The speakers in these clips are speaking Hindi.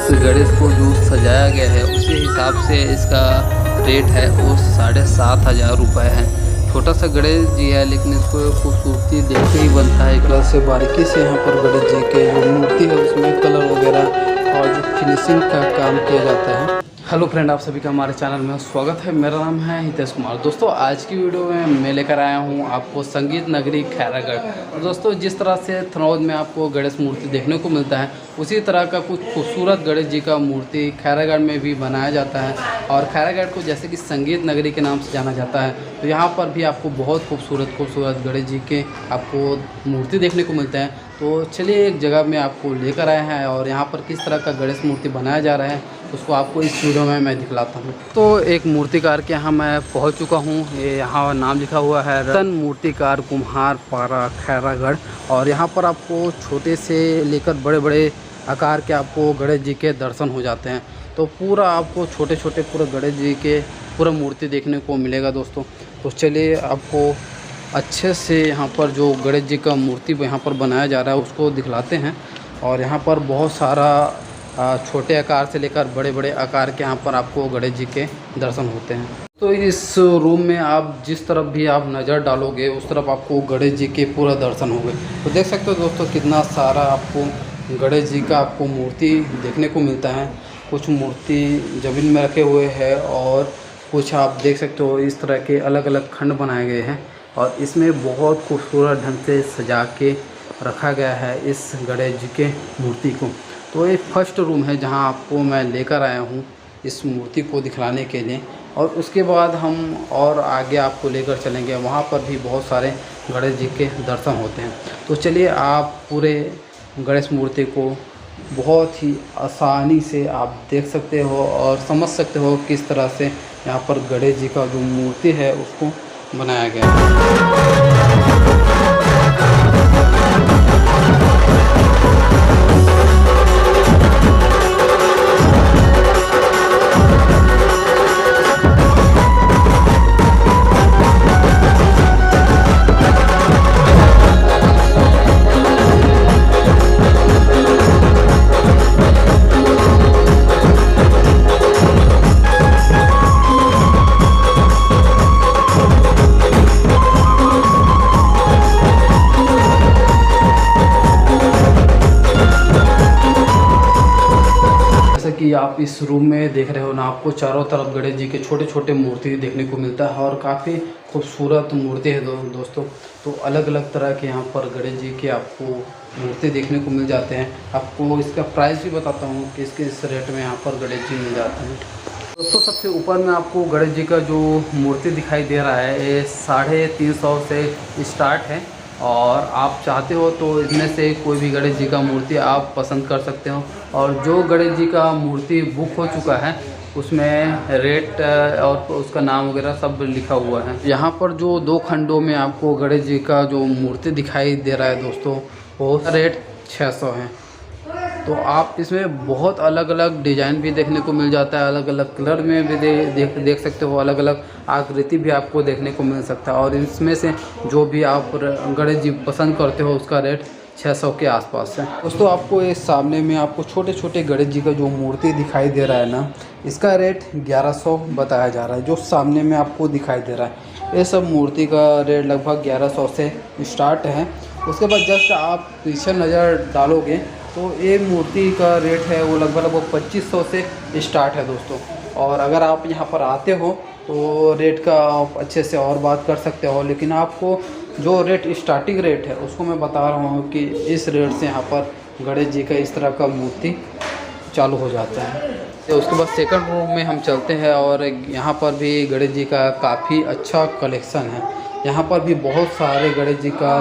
गणेश को जो सजाया गया है उसी हिसाब से इसका रेट है वो 7,500 रुपये है। छोटा सा गणेश जी है लेकिन इसको खूबसूरती देख के ही बनता है। एक तरह से बारीकी से यहाँ पर गणेश जी के जो मूर्ति है उसमें कलर वगैरह और जो फिनिशिंग का काम किया जाता है। हेलो फ्रेंड, आप सभी का हमारे चैनल में स्वागत है। मेरा नाम है हितेश कुमार। दोस्तों आज की वीडियो में मैं लेकर आया हूं आपको संगीत नगरी खैरागढ़। दोस्तों जिस तरह से थनौद में आपको गणेश मूर्ति देखने को मिलता है उसी तरह का कुछ खूबसूरत गणेश जी का मूर्ति खैरागढ़ में भी बनाया जाता है। और खैरागढ़ को जैसे कि संगीत नगरी के नाम से जाना जाता है तो यहाँ पर भी आपको बहुत खूबसूरत गणेश जी के आपको मूर्ति देखने को मिलते हैं। तो चलिए एक जगह में आपको लेकर आए हैं और यहाँ पर किस तरह का गणेश मूर्ति बनाया जा रहा है उसको आपको इस वीडियो में मैं दिखलाता हूँ। तो एक मूर्तिकार के यहाँ मैं पहुँच चुका हूँ। ये यहाँ नाम लिखा हुआ है रतन मूर्तिकार कुम्हार पारा खैरागढ़। और यहाँ पर आपको छोटे से लेकर बड़े बड़े आकार के आपको गणेश जी के दर्शन हो जाते हैं। तो पूरा आपको छोटे छोटे पूरे गणेश जी के पूरा मूर्ति देखने को मिलेगा दोस्तों। तो चलिए आपको अच्छे से यहाँ पर जो गणेश जी का मूर्ति यहाँ पर बनाया जा रहा है उसको दिखलाते हैं। और यहाँ पर बहुत सारा छोटे आकार से लेकर बड़े बड़े आकार के यहाँ पर आपको गणेश जी के दर्शन होते हैं। तो इस रूम में आप जिस तरफ भी आप नज़र डालोगे उस तरफ आपको गणेश जी के पूरा दर्शन होंगे। तो देख सकते हो दोस्तों कितना सारा आपको गणेश जी का आपको मूर्ति देखने को मिलता है। कुछ मूर्ति ज़मीन में रखे हुए हैं और कुछ आप देख सकते हो इस तरह के अलग अलग खंड बनाए गए हैं। और इसमें बहुत खूबसूरत ढंग से सजा के रखा गया है इस गणेश जी के मूर्ति को। तो ये फर्स्ट रूम है जहां आपको मैं लेकर आया हूं इस मूर्ति को दिखलाने के लिए। और उसके बाद हम और आगे आपको लेकर चलेंगे, वहां पर भी बहुत सारे गणेश जी के दर्शन होते हैं। तो चलिए आप पूरे गणेश मूर्ति को बहुत ही आसानी से आप देख सकते हो और समझ सकते हो किस तरह से यहाँ पर गणेश जी का जो मूर्ति है उसको बनाया गया है। कि आप इस रूम में देख रहे हो ना, आपको चारों तरफ गणेश जी के छोटे छोटे मूर्ति देखने को मिलता है और काफ़ी खूबसूरत मूर्ति है दोस्तों। तो अलग अलग तरह के यहाँ पर गणेश जी के आपको मूर्ति देखने को मिल जाते हैं। आपको इसका प्राइस भी बताता हूँ कि किस रेट में यहाँ पर गणेश जी मिल जाते हैं। दोस्तों सबसे ऊपर में आपको गणेश जी का जो मूर्ति दिखाई दे रहा है ये 350 से स्टार्ट है। और आप चाहते हो तो इनमें से कोई भी गणेश जी का मूर्ति आप पसंद कर सकते हो। और जो गणेश जी का मूर्ति बुक हो चुका है उसमें रेट और उसका नाम वगैरह सब लिखा हुआ है। यहाँ पर जो 2 खंडों में आपको गणेश जी का जो मूर्ति दिखाई दे रहा है दोस्तों वो रेट 600 है। तो आप इसमें बहुत अलग अलग डिज़ाइन भी देखने को मिल जाता है, अलग अलग कलर में भी देख सकते हो, अलग अलग आकृति भी आपको देखने को मिल सकता है। और इसमें से जो भी आप गणेश जी पसंद करते हो उसका रेट 600 के आसपास है। दोस्तों आपको इस सामने में आपको छोटे छोटे गणेश जी का जो मूर्ति दिखाई दे रहा है ना, इसका रेट 1100 बताया जा रहा है। जो सामने में आपको दिखाई दे रहा है ये सब मूर्ति का रेट लगभग 1100 से स्टार्ट है। उसके बाद जस्ट आप पीछे नज़र डालोगे तो ये मूर्ति का रेट है वो लगभग 2500 से स्टार्ट है दोस्तों। और अगर आप यहाँ पर आते हो तो रेट का आप अच्छे से और बात कर सकते हो, लेकिन आपको जो रेट स्टार्टिंग रेट है उसको मैं बता रहा हूँ कि इस रेट से यहाँ पर गणेश जी का इस तरह का मूर्ति चालू हो जाता है। तो उसके बाद सेकंड रूम में हम चलते हैं और यहाँ पर भी गणेश जी का काफ़ी अच्छा कलेक्शन है। यहाँ पर भी बहुत सारे गणेश जी का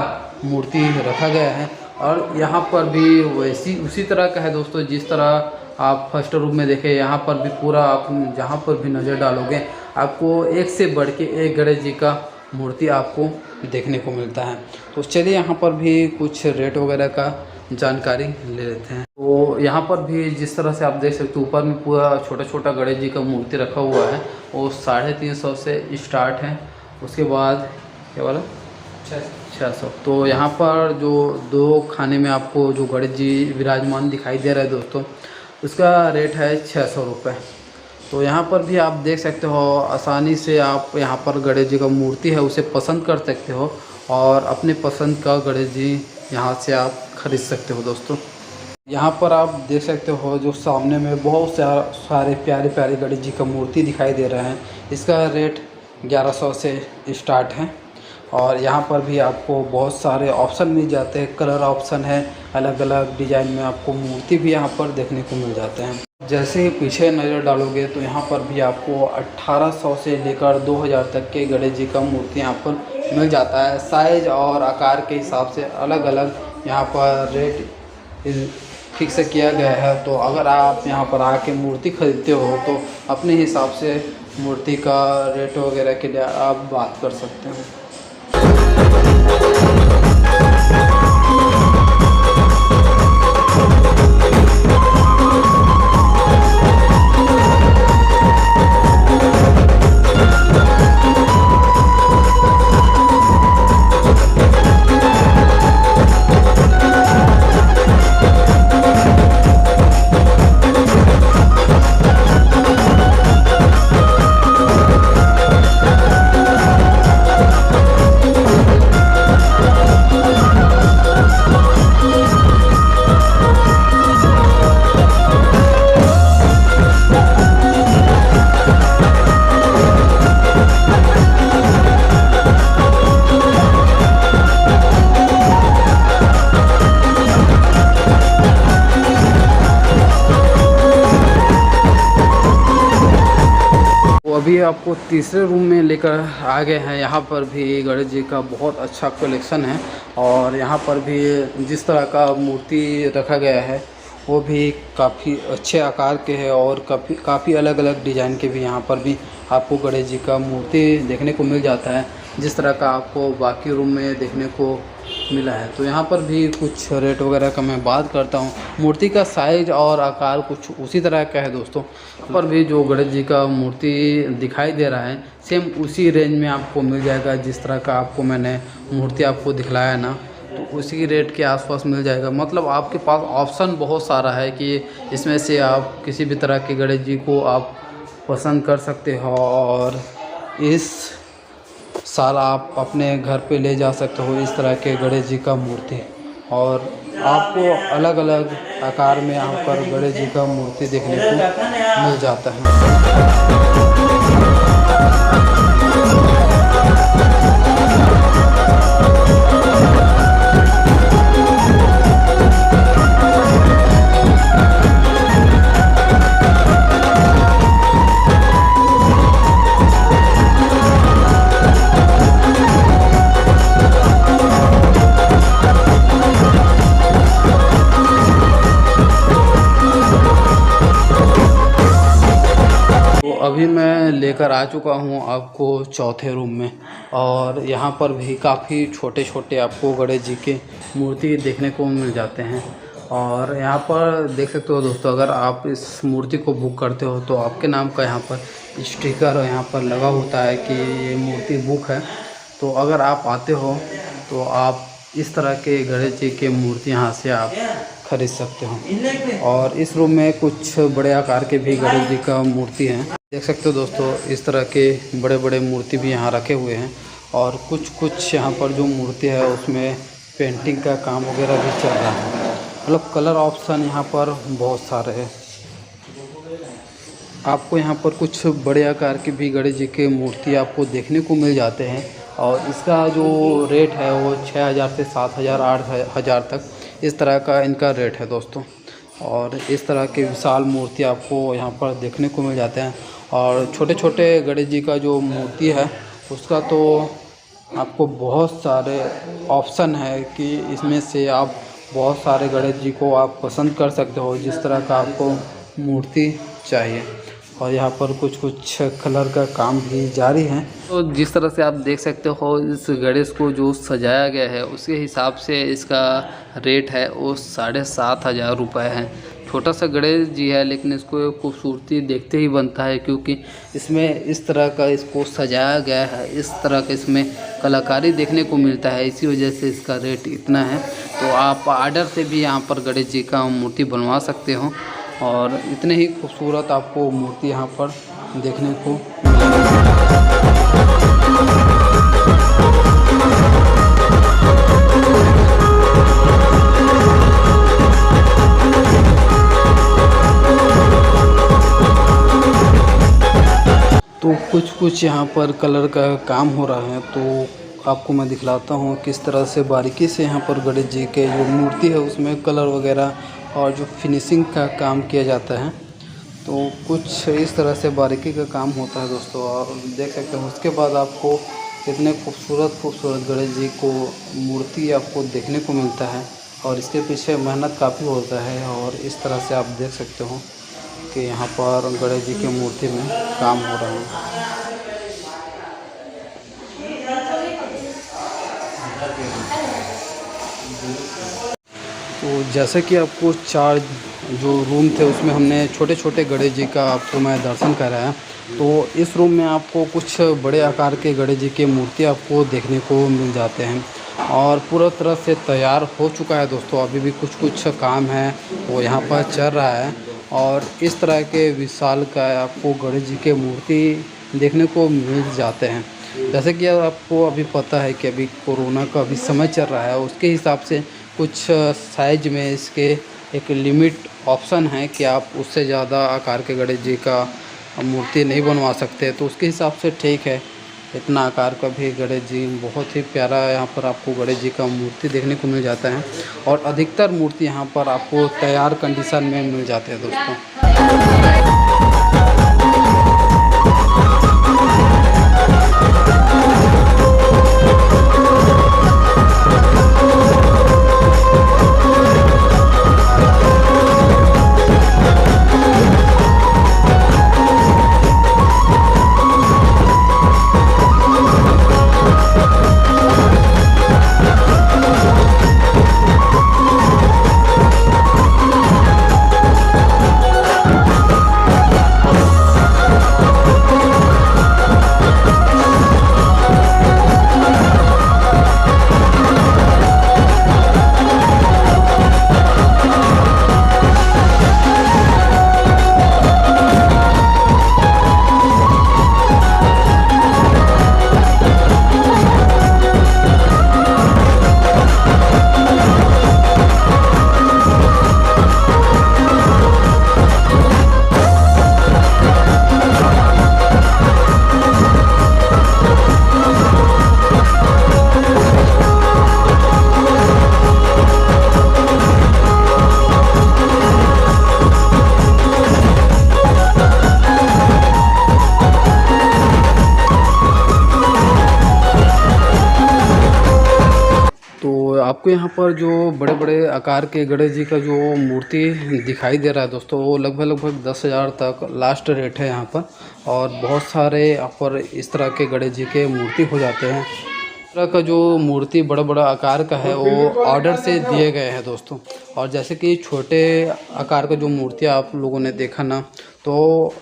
मूर्ति रखा गया है और यहाँ पर भी वैसी उसी तरह का है दोस्तों जिस तरह आप फर्स्ट रूम में देखें। यहाँ पर भी पूरा आप जहाँ पर भी नज़र डालोगे आपको एक से बढ़ के एक गणेश जी का मूर्ति आपको देखने को मिलता है। तो चलिए यहाँ पर भी कुछ रेट वगैरह का जानकारी ले लेते हैं। तो यहाँ पर भी जिस तरह से आप देख सकते हो ऊपर में पूरा छोटा छोटा गणेश जी का मूर्ति रखा हुआ है वो 350 से स्टार्ट है। उसके बाद क्या बोला 600। तो यहाँ पर जो 2 खाने में आपको जो गणेश जी विराजमान दिखाई दे रहा है दोस्तों, उसका रेट है 600 रुपये। तो यहाँ पर भी आप देख सकते हो, आसानी से आप यहाँ पर गणेश जी का मूर्ति है उसे पसंद कर सकते हो और अपने पसंद का गणेश जी यहाँ से आप खरीद सकते हो दोस्तों। यहाँ पर आप देख सकते हो जो सामने में बहुत सारे प्यारे प्यारे गणेश जी का मूर्ति दिखाई दे रहे हैं। इसका रेट 1100 से स्टार्ट है और यहाँ पर भी आपको बहुत सारे ऑप्शन मिल जाते हैं, कलर ऑप्शन है, अलग अलग डिज़ाइन में आपको मूर्ति भी यहाँ पर देखने को मिल जाते हैं। जैसे ही पीछे नज़र डालोगे तो यहाँ पर भी आपको 1800 से लेकर 2000 तक के गणेश जी का मूर्ति यहाँ पर मिल जाता है। साइज़ और आकार के हिसाब से अलग अलग यहाँ पर रेट फिक्स किया गया है। तो अगर आप यहाँ पर आके मूर्ति ख़रीदते हो तो अपने हिसाब से मूर्ति का रेट वगैरह के लिए आप बात कर सकते हो। अभी आपको तीसरे रूम में लेकर आ गए हैं। यहाँ पर भी गणेश जी का बहुत अच्छा कलेक्शन है और यहाँ पर भी जिस तरह का मूर्ति रखा गया है वो भी काफ़ी अच्छे आकार के हैं और काफ़ी अलग अलग डिज़ाइन के भी यहाँ पर भी आपको गणेश जी का मूर्ति देखने को मिल जाता है, जिस तरह का आपको बाकी रूम में देखने को मिला है। तो यहाँ पर भी कुछ रेट वगैरह का मैं बात करता हूँ। मूर्ति का साइज़ और आकार कुछ उसी तरह का है दोस्तों। यहाँ पर भी जो गणेश जी का मूर्ति दिखाई दे रहा है सेम उसी रेंज में आपको मिल जाएगा। जिस तरह का आपको मैंने मूर्ति आपको दिखलाया ना, तो उसी रेट के आसपास मिल जाएगा। मतलब आपके पास ऑप्शन बहुत सारा है कि इसमें से आप किसी भी तरह के गणेश जी को आप पसंद कर सकते हो और इस साल आप अपने घर पे ले जा सकते हो इस तरह के गणेश जी का मूर्ति। और आपको अलग अलग आकार में यहाँ पर गणेश जी का मूर्ति देखने को मिल जाता है। अभी मैं लेकर आ चुका हूँ आपको चौथे रूम में और यहाँ पर भी काफ़ी छोटे छोटे आपको गणेश जी के मूर्ति देखने को मिल जाते हैं। और यहाँ पर देख सकते हो दोस्तों, अगर आप इस मूर्ति को बुक करते हो तो आपके नाम का यहाँ पर स्टिकर यहाँ पर लगा होता है कि ये मूर्ति बुक है। तो अगर आप आते हो तो आप इस तरह के गणेश जी के मूर्ति यहाँ से आप खरीद सकते हो। और इस रूम में कुछ बड़े आकार के भी गणेश जी का मूर्ति हैं, देख सकते हो दोस्तों। इस तरह के बड़े बड़े मूर्ति भी यहाँ रखे हुए हैं और कुछ यहाँ पर जो मूर्ति है उसमें पेंटिंग का काम वगैरह भी चल रहा है। मतलब कलर ऑप्शन यहाँ पर बहुत सारे हैं। आपको यहाँ पर कुछ बड़े आकार के भी गणेश जी के मूर्ति आपको देखने को मिल जाते हैं और इसका जो रेट है वो 6000 से 7000 8000 तक इस तरह का इनका रेट है दोस्तों। और इस तरह के विशाल मूर्ति आपको यहाँ पर देखने को मिल जाते हैं। और छोटे छोटे गणेश जी का जो मूर्ति है उसका तो आपको बहुत सारे ऑप्शन है कि इसमें से आप बहुत सारे गणेश जी को आप पसंद कर सकते हो जिस तरह का आपको मूर्ति चाहिए। और यहाँ पर कुछ कलर का काम भी जारी है। तो जिस तरह से आप देख सकते हो इस गणेश को जो सजाया गया है उसके हिसाब से इसका रेट है वो 7500 रुपये है। छोटा सा गणेश जी है लेकिन इसको खूबसूरती देखते ही बनता है, क्योंकि इसमें इस तरह का इसको सजाया गया है, इस तरह का इसमें कलाकारी देखने को मिलता है, इसी वजह से इसका रेट इतना है। तो आप आर्डर से भी यहाँ पर गणेश जी का मूर्ति बनवा सकते हो और इतने ही खूबसूरत आपको मूर्ति यहाँ पर देखने को मिलेगी। तो कुछ यहाँ पर कलर का काम हो रहा है, तो आपको मैं दिखलाता हूँ किस तरह से बारीकी से यहाँ पर गणेश जी के जो मूर्ति है उसमें कलर वगैरह और जो फिनिशिंग का काम किया जाता है। तो कुछ इस तरह से बारीकी का काम होता है दोस्तों, और देख सकते हो। उसके बाद आपको इतने खूबसूरत गणेश जी को मूर्ति आपको देखने को मिलता है, और इसके पीछे मेहनत काफ़ी होता है। और इस तरह से आप देख सकते हो कि यहाँ पर गणेश जी की मूर्ति में काम हो रहा है। तो जैसे कि आपको 4 जो रूम थे उसमें हमने छोटे छोटे गणेश जी का आपको मैं दर्शन कराया। तो इस रूम में आपको कुछ बड़े आकार के गणेश जी की मूर्ति आपको देखने को मिल जाते हैं, और पूरा तरह से तैयार हो चुका है दोस्तों। अभी भी कुछ काम है वो यहाँ पर चल रहा है, और इस तरह के विशालकाय आपको गणेश जी के मूर्ति देखने को मिल जाते हैं। जैसे कि आपको अभी पता है कि अभी कोरोना का अभी समय चल रहा है, उसके हिसाब से कुछ साइज में इसके एक लिमिट ऑप्शन है कि आप उससे ज़्यादा आकार के गणेश जी का मूर्ति नहीं बनवा सकते। तो उसके हिसाब से ठीक है, इतना आकार का भी गणेश जी बहुत ही प्यारा यहाँ पर आपको गणेश जी का मूर्ति देखने को मिल जाता है। और अधिकतर मूर्ति यहाँ पर आपको तैयार कंडीशन में मिल जाते हैं दोस्तों। आपको यहाँ पर जो बड़े बड़े आकार के गणेश जी का जो मूर्ति दिखाई दे रहा है दोस्तों, वो लगभग 10,000 तक लास्ट रेट है यहाँ पर। और बहुत सारे यहाँ पर इस तरह के गणेश जी के मूर्ति हो जाते हैं। इस तरह का जो मूर्ति बड़ा बड़ा आकार का है वो ऑर्डर से दिए गए हैं दोस्तों। और जैसे कि छोटे आकार का जो मूर्ति आप लोगों ने देखा ना, तो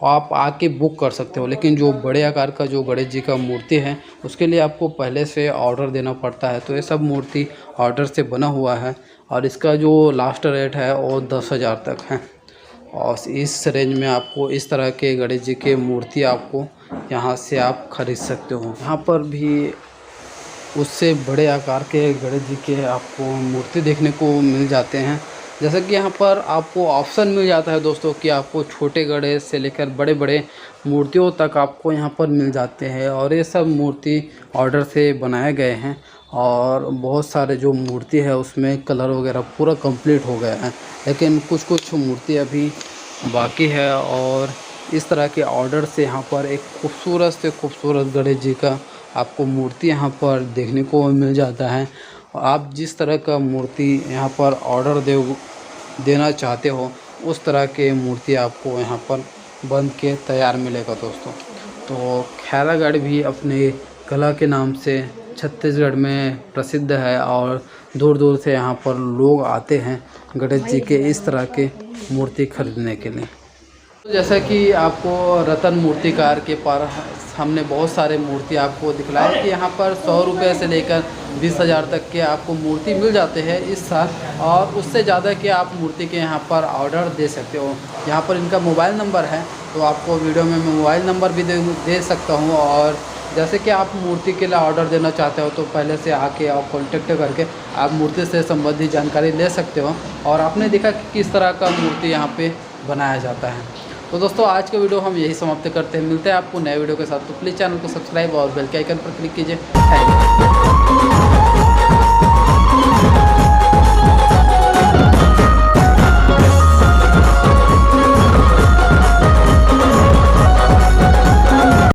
आप आके बुक कर सकते हो। लेकिन जो बड़े आकार का जो गणेश जी का मूर्ति है उसके लिए आपको पहले से ऑर्डर देना पड़ता है। तो ये सब मूर्ति ऑर्डर से बना हुआ है, और इसका जो लास्ट रेट है वो 10,000 तक है। और इस रेंज में आपको इस तरह के गणेश जी के मूर्ति आपको यहाँ से आप ख़रीद सकते हो। यहाँ पर भी उससे बड़े आकार के गणेश जी के आपको मूर्ति देखने को मिल जाते हैं। जैसा कि यहाँ पर आपको ऑप्शन मिल जाता है दोस्तों कि आपको छोटे गणेश से लेकर बड़े बड़े मूर्तियों तक आपको यहाँ पर मिल जाते हैं। और ये सब मूर्ति ऑर्डर से बनाए गए हैं, और बहुत सारे जो मूर्ति है उसमें कलर वगैरह पूरा कंप्लीट हो गया है। लेकिन कुछ मूर्ति अभी बाकी है, और इस तरह के ऑर्डर से यहाँ पर एक खूबसूरत से खूबसूरत गणेश जी का आपको मूर्ति यहाँ पर देखने को मिल जाता है। आप जिस तरह का मूर्ति यहाँ पर ऑर्डर देना चाहते हो उस तरह के मूर्ति आपको यहाँ पर बन के तैयार मिलेगा दोस्तों। तो खैरागढ़ भी अपने कला के नाम से छत्तीसगढ़ में प्रसिद्ध है, और दूर दूर से यहाँ पर लोग आते हैं गणेश जी के इस तरह के मूर्ति खरीदने के लिए। तो जैसा कि आपको रतन मूर्तिकार के पास हमने बहुत सारे मूर्ति आपको दिखलाए कि यहाँ पर 100 रुपये से लेकर 20,000 तक के आपको मूर्ति मिल जाते हैं इस साल, और उससे ज़्यादा के आप मूर्ति के यहाँ पर ऑर्डर दे सकते हो। यहाँ पर इनका मोबाइल नंबर है, तो आपको वीडियो में मैं मोबाइल नंबर भी दे सकता हूँ। और जैसे कि आप मूर्ति के लिए ऑर्डर देना चाहते हो तो पहले से आके आप कॉन्टेक्ट करके आप मूर्ति से संबंधित जानकारी ले सकते हो। और आपने देखा कि किस तरह का मूर्ति यहाँ पे बनाया जाता है। तो दोस्तों आज का वीडियो हम यही समाप्त करते हैं, मिलते हैं आपको नए वीडियो के साथ। तो प्लीज़ चैनल को सब्सक्राइब और बेल के आइकन पर क्लिक कीजिए। Thank you.